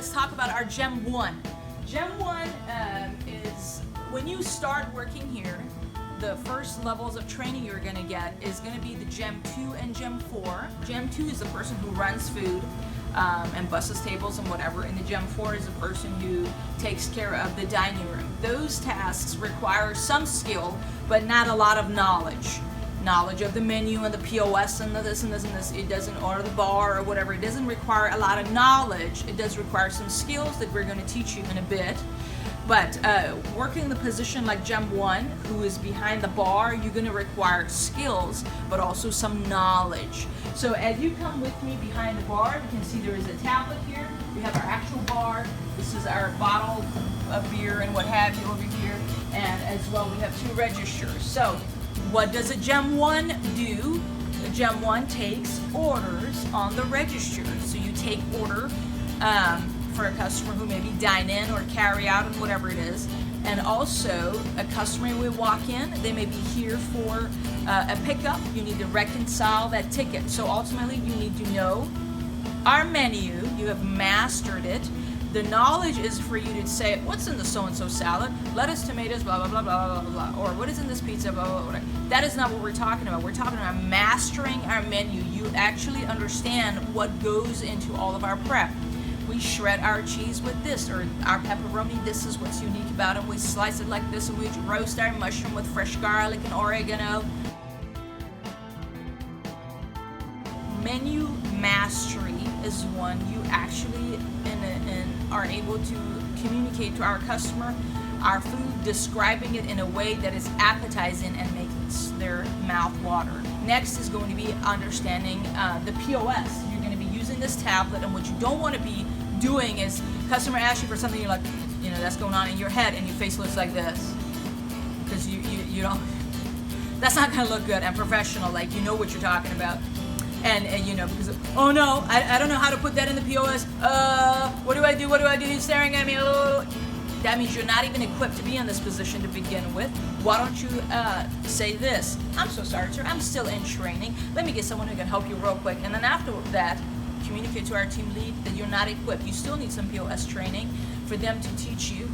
let's talk about our Gem 1. Gem 1 is when you start working here, the first levels of training you're going to get is going to be the Gem 2 and Gem 4. Gem 2 is the person who runs food and busses tables and whatever, and the Gem 4 is the person who takes care of the dining room. Those tasks require some skill, but not a lot of knowledge. Knowledge of the menu and the POS and the this and this and this. It doesn't, or the bar or whatever. It doesn't require a lot of knowledge. It does require some skills that we're going to teach you in a bit. But working the position like Gem 1, who is behind the bar, you're going to require skills, but also some knowledge. So as you come with me behind the bar, you can see there is a tablet here. We have our actual bar. This is our bottle of beer and what have you over here. And as well, we have 2 registers. So what does a Gem 1 do? The Gem 1 takes orders on the register. So you take order for a customer who maybe dine in or carry out and whatever it is. And also a customer will walk in, they may be here for a pickup. You need to reconcile that ticket. So ultimately you need to know our menu, you have mastered it. The knowledge is for you to say, what's in the so-and-so salad? Lettuce, tomatoes, blah, blah, blah, blah, blah, blah. Or what is in this pizza, blah, blah, blah, blah. That is not what we're talking about. We're talking about mastering our menu. You actually understand what goes into all of our prep. We shred our cheese with this, or our pepperoni, this is what's unique about it. We slice it like this, and we roast our mushroom with fresh garlic and oregano. Menu mastery is one you actually are able to communicate to our customer our food, describing it in a way that is appetizing and makes their mouth water. Next is going to be understanding the POS. You're going to be using this tablet, and what you don't want to be doing is customer asks you for something, you're like, that's going on in your head, and your face looks like this, because you don't. That's not going to look good and professional. Like, you know what you're talking about. And because, oh no, I don't know how to put that in the POS. What do I do? What do I do? He's staring at me. That means you're not even equipped to be in this position to begin with. Why don't you say this? I'm so sorry, sir. I'm still in training. Let me get someone who can help you real quick. And then after that, communicate to our team lead that you're not equipped. You still need some POS training for them to teach you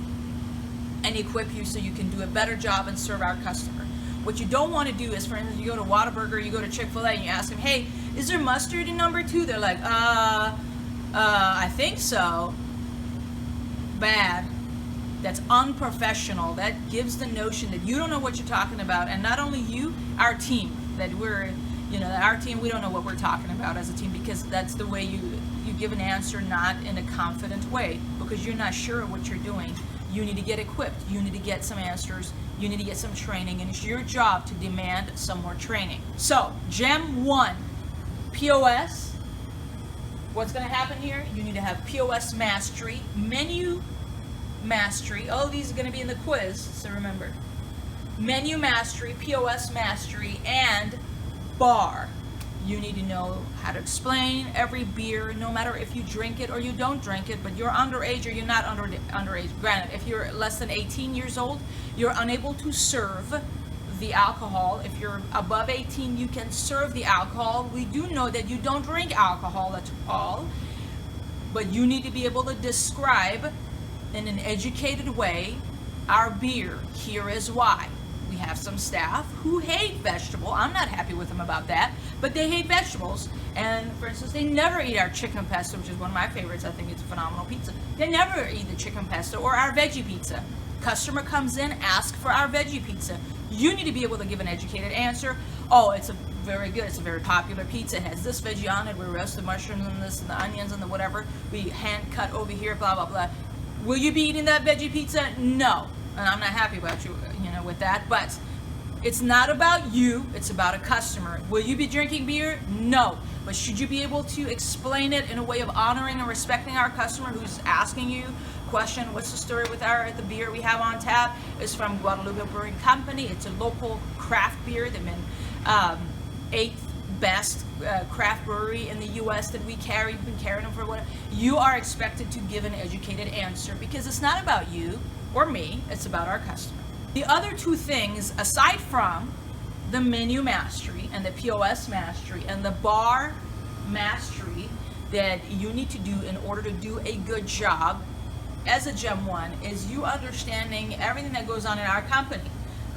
and equip you so you can do a better job and serve our customer. What you don't want to do is, for instance, you go to Whataburger, you go to Chick-fil-A, and you ask them, hey, is there mustard in number 2? They're like, I think so. Bad. That's unprofessional. That gives the notion that you don't know what you're talking about, and not only you, our team, that we're, our team, we don't know what we're talking about as a team, because that's the way you give an answer, not in a confident way, because you're not sure of what you're doing. You need to get equipped. You need to get some answers. You need to get some training, and it's your job to demand some more training. So, Gem 1, POS. What's going to happen here? You need to have POS mastery, menu mastery. Oh, these are going to be in the quiz, so remember. Menu mastery, POS mastery, and bar. You need to know how to explain every beer, no matter if you drink it or you don't drink it, but you're underage or you're not underage. Granted, if you're less than 18 years old, you're unable to serve the alcohol. If you're above 18, you can serve the alcohol. We do know that you don't drink alcohol at all, but you need to be able to describe in an educated way our beer. Here is why. We have some staff who hate vegetable. I'm not happy with them about that, but they hate vegetables. And for instance, they never eat our chicken pesto, which is one of my favorites. I think it's a phenomenal pizza. They never eat the chicken pesto or our veggie pizza. Customer comes in, ask for our veggie pizza. You need to be able to give an educated answer. Oh, it's very good. It's a very popular pizza. It has this veggie on it. We roast the mushrooms and this and the onions and the whatever. We hand cut over here, blah, blah, blah. Will you be eating that veggie pizza? No. And I'm not happy about you, with that, but it's not about you, it's about a customer. Will you be drinking beer? No. But should you be able to explain it in a way of honoring and respecting our customer who's asking you question, what's the story with the beer we have on tap? It's from Guadalupe Brewing Company. It's a local craft beer. They've been 8th best craft brewery in the U.S. that we carry. We've been carrying them for what? You are expected to give an educated answer, because it's not about you or me, it's about our customer. The other 2 things, aside from the menu mastery and the POS mastery and the bar mastery, that you need to do in order to do a good job as a Gem 1 is you understanding everything that goes on in our company.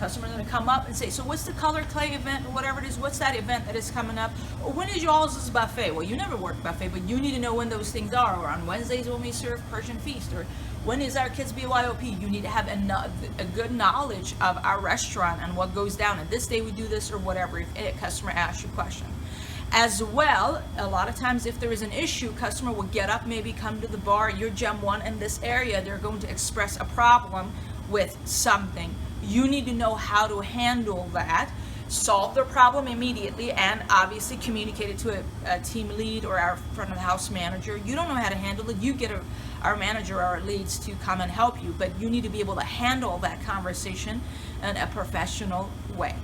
Customers are going to come up and say, so what's the Color Clay event or whatever it is? What's that event that is coming up? Or when is y'all's buffet? Well, you never work buffet, but you need to know when those things are. Or on Wednesdays when we serve Persian Feast. Or when is our kids' BYOP? You need to have a good knowledge of our restaurant and what goes down. And this day we do this or whatever if a customer asks you a question. As well, a lot of times if there is an issue, customer will get up, maybe come to the bar, you're Gem 1 in this area, they're going to express a problem with something. You need to know how to handle that, solve the problem immediately, and obviously communicate it to a team lead or our front of the house manager. You don't know how to handle it, you get our manager or our leads to come and help you, but you need to be able to handle that conversation in a professional way.